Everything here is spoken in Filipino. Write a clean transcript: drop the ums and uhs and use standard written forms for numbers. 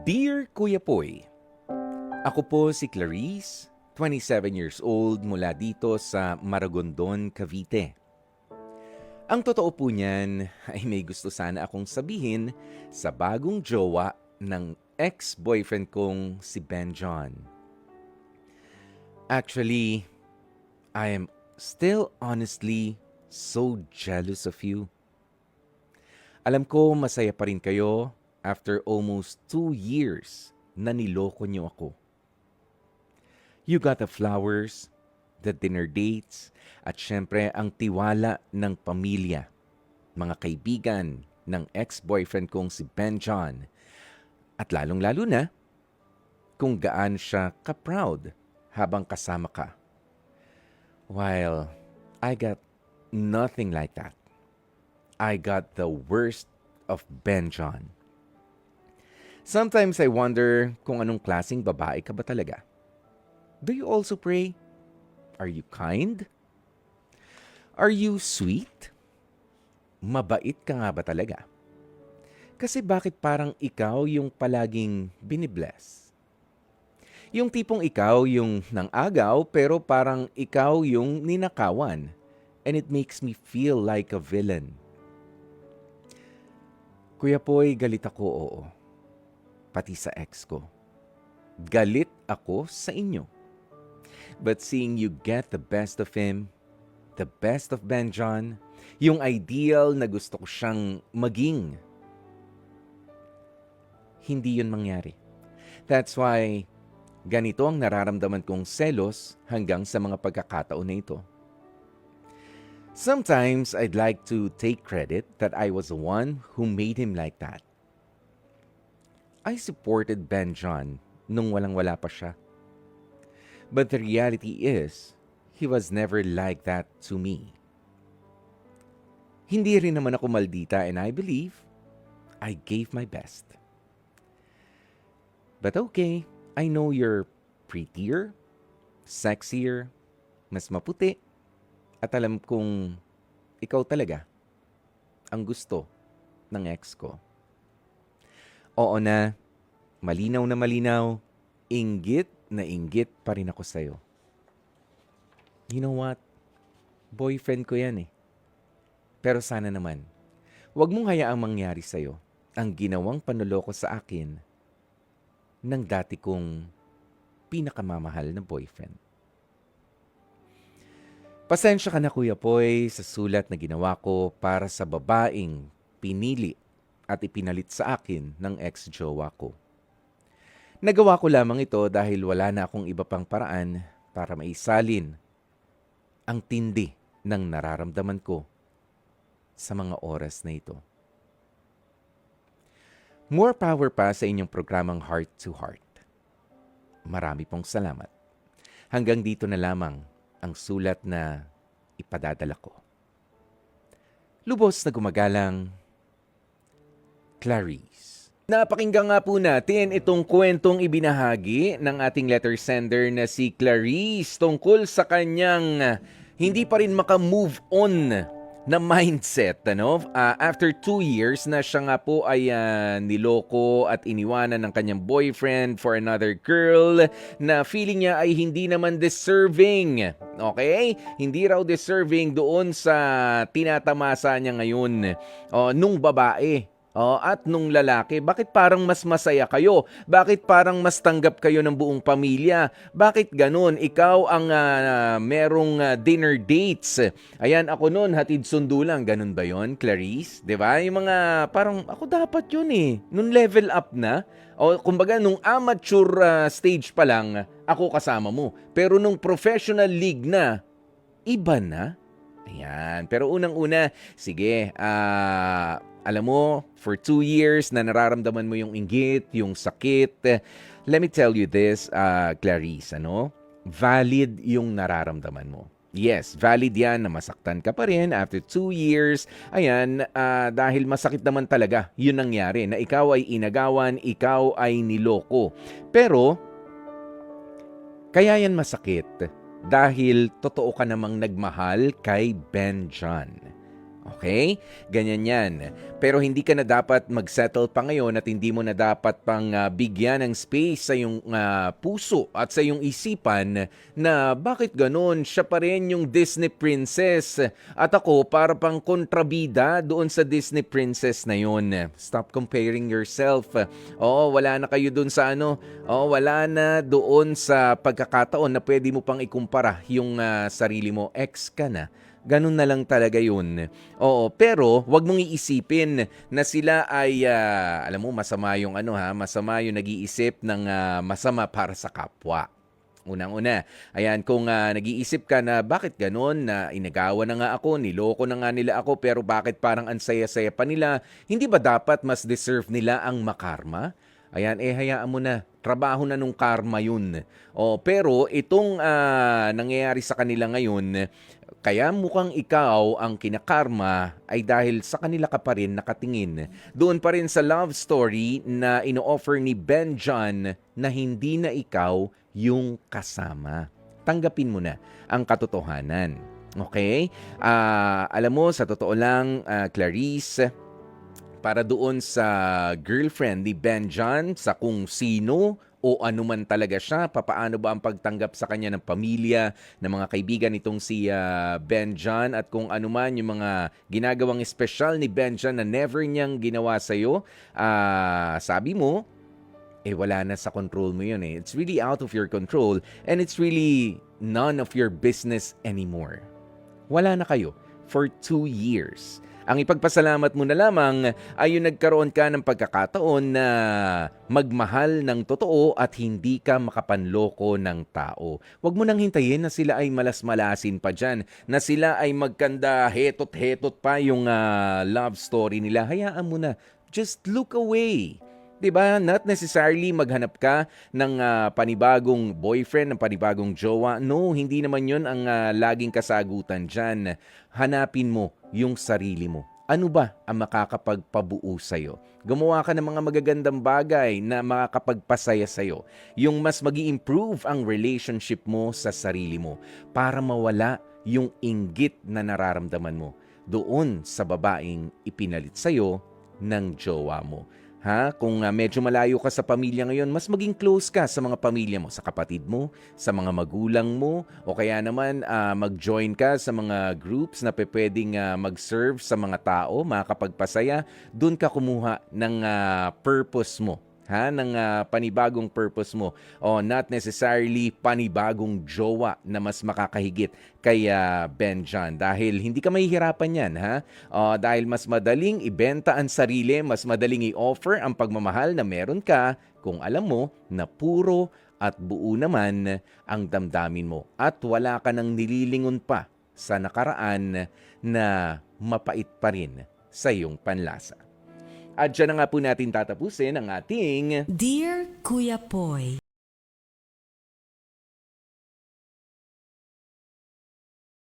Dear Kuya Poy, ako po si Clarice, 27 years old mula dito sa Maragondon, Cavite. Ang totoo po niyan ay may gusto sana akong sabihin sa bagong jowa ng ex-boyfriend kong si Ben John. Actually, I am still honestly so jealous of you. Alam ko masaya pa rin kayo after almost 2 years na niloko niyo ako. You got the flowers, the dinner dates, at syempre ang tiwala ng pamilya, mga kaibigan ng ex-boyfriend kong si Ben John, at lalong-lalo na kung gaano siya ka-proud habang kasama ka. While I got nothing like that. I got the worst of Ben John. Sometimes I wonder kung anong klaseng babae ka ba talaga. Do you also pray? Are you kind? Are you sweet? Mabait ka nga ba talaga? Kasi bakit parang ikaw yung palaging binibless? Yung tipong ikaw yung nang-agaw pero parang ikaw yung ninakawan. And it makes me feel like a villain. Kuya Poy, galit ako, oo. Pati sa ex ko. Galit ako sa inyo. But seeing you get the best of him, the best of Ben John, yung ideal na gusto ko siyang maging, hindi yun mangyari. That's why ganito ang nararamdaman kong selos hanggang sa mga pagkakataon na ito. Sometimes I'd like to take credit that I was the one who made him like that. I supported Ben John nung walang-wala pa siya. But the reality is, he was never like that to me. Hindi rin naman ako maldita and I believe I gave my best. But okay, I know you're prettier, sexier, mas maputi, at alam kong ikaw talaga ang gusto ng ex ko. Oo na malinaw, inggit na inggit pa rin ako sa'yo. You know what? Boyfriend ko yan eh. Pero sana naman, huwag mong hayaang mangyari sa'yo ang ginawang panloloko sa akin ng dati kong pinakamamahal na boyfriend. Pasensya ka na Kuya Poy sa sulat na ginawa ko para sa babaeng pinili at ipinalit sa akin ng ex-jowa ko. Nagawa ko lamang ito dahil wala na akong iba pang paraan para maisalin ang tindi ng nararamdaman ko sa mga oras na ito. More power pa sa inyong programang Heart to Heart. Marami pong salamat. Hanggang dito na lamang ang sulat na ipadadala ko. Lubos na gumagalang, Clarice. Napakinggan nga po natin itong kwentong ibinahagi ng ating letter sender na si Clarice tungkol sa kanyang hindi pa rin maka-move on na mindset. After 2 years na siya nga po ay niloko at iniwanan ng kanyang boyfriend for another girl na feeling niya ay hindi naman deserving. Okay? Hindi raw deserving doon sa tinatamasa niya ngayon nung babae. At nung lalaki, bakit parang mas masaya kayo? Bakit parang mas tanggap kayo ng buong pamilya? Bakit ganun? Ikaw ang merong dinner dates. Ayan, ako nun, hatid sundo lang. Ganun ba yon, Clarice? 'Di ba? Yung mga parang, ako dapat yun eh. Nung level up na, o kumbaga nung amateur stage pa lang, ako kasama mo. Pero nung professional league na, iba na. Ayan. Pero unang-una, sige, alam mo, for 2 years na nararamdaman mo yung inggit, yung sakit. Let me tell you this, Clarice, valid yung nararamdaman mo. Yes, valid yan na masaktan ka pa rin after 2 years. Ayan, dahil masakit naman talaga yun nangyari, na ikaw ay inagawan, ikaw ay niloko. Pero, kaya yan masakit dahil totoo ka namang nagmahal kay Ben John. Okay? Ganyan yan. Pero hindi ka na dapat mag-settle pa ngayon at hindi mo na dapat pang bigyan ng space sa iyong puso at sa iyong isipan na bakit ganun? Siya pa rin yung Disney princess at ako para pang kontrabida doon sa Disney princess na yun. Stop comparing yourself. Oo, wala na kayo doon sa wala na doon sa pagkakataon na pwede mo pang ikumpara yung sarili mo. Ex ka na. Ganun na lang talaga yun. Oo, pero wag mong iisipin na sila ay, alam mo, masama yung masama yung nag-iisip ng masama para sa kapwa. Unang-una, ayan, kung nag-iisip ka na bakit ganun, na inagawa na nga ako, niloko na nga nila ako, pero bakit parang ansaya-saya pa nila, hindi ba dapat mas deserve nila ang makarma? Ayan, hayaan mo na. Trabaho na nung karma yun. Pero itong nangyayari sa kanila ngayon, kaya mukhang ikaw ang kinakarma ay dahil sa kanila ka pa rin nakatingin. Doon pa rin sa love story na ino-offer ni Ben John na hindi na ikaw yung kasama. Tanggapin mo na ang katotohanan. Okay? Alam mo, sa totoo lang, Clarice, para doon sa girlfriend ni Ben John, sa kung sino o anuman talaga siya, papaano ba ang pagtanggap sa kanya ng pamilya, ng mga kaibigan nitong si Ben John, at kung anuman yung mga ginagawang espesyal ni Ben John na never niyang ginawa sa'yo, sabi mo, wala na sa control mo yun eh. It's really out of your control and it's really none of your business anymore. Wala na kayo for 2 years. Ang ipagpasalamat mo na lamang ay yung nagkaroon ka ng pagkakataon na magmahal ng totoo at hindi ka makapanloko ng tao. Huwag mo nang hintayin na sila ay malas-malasin pa dyan, na sila ay magkanda hetot-hetot pa yung love story nila. Hayaan mo na. Just look away. 'Di ba? Not necessarily maghanap ka ng panibagong boyfriend, ng panibagong jowa. No, hindi naman 'yon ang laging kasagutan diyan. Hanapin mo yung sarili mo. Ano ba ang makakapagpabuo sa'yo? Gumawa ka ng mga magagandang bagay na makakapagpasaya sa'yo. Yung mas magi-improve ang relationship mo sa sarili mo para mawala yung inggit na nararamdaman mo doon sa babaeng ipinalit sa'yo ng jowa mo. Kung medyo malayo ka sa pamilya ngayon, mas maging close ka sa mga pamilya mo, sa kapatid mo, sa mga magulang mo, o kaya naman mag-join ka sa mga groups na pwedeng mag-serve sa mga tao, makakapagpasaya. Doon ka kumuha ng purpose mo. Ng panibagong purpose mo. Not necessarily panibagong jowa na mas makakahigit kay Ben John. Dahil hindi ka mahihirapan yan. Dahil mas madaling ibenta ang sarili, mas madaling i-offer ang pagmamahal na meron ka kung alam mo na puro at buo naman ang damdamin mo. At wala ka nang nililingon pa sa nakaraan na mapait pa rin sa iyong panlasa. At dyan na nga po natin tatapusin ang ating Dear Kuya Poy,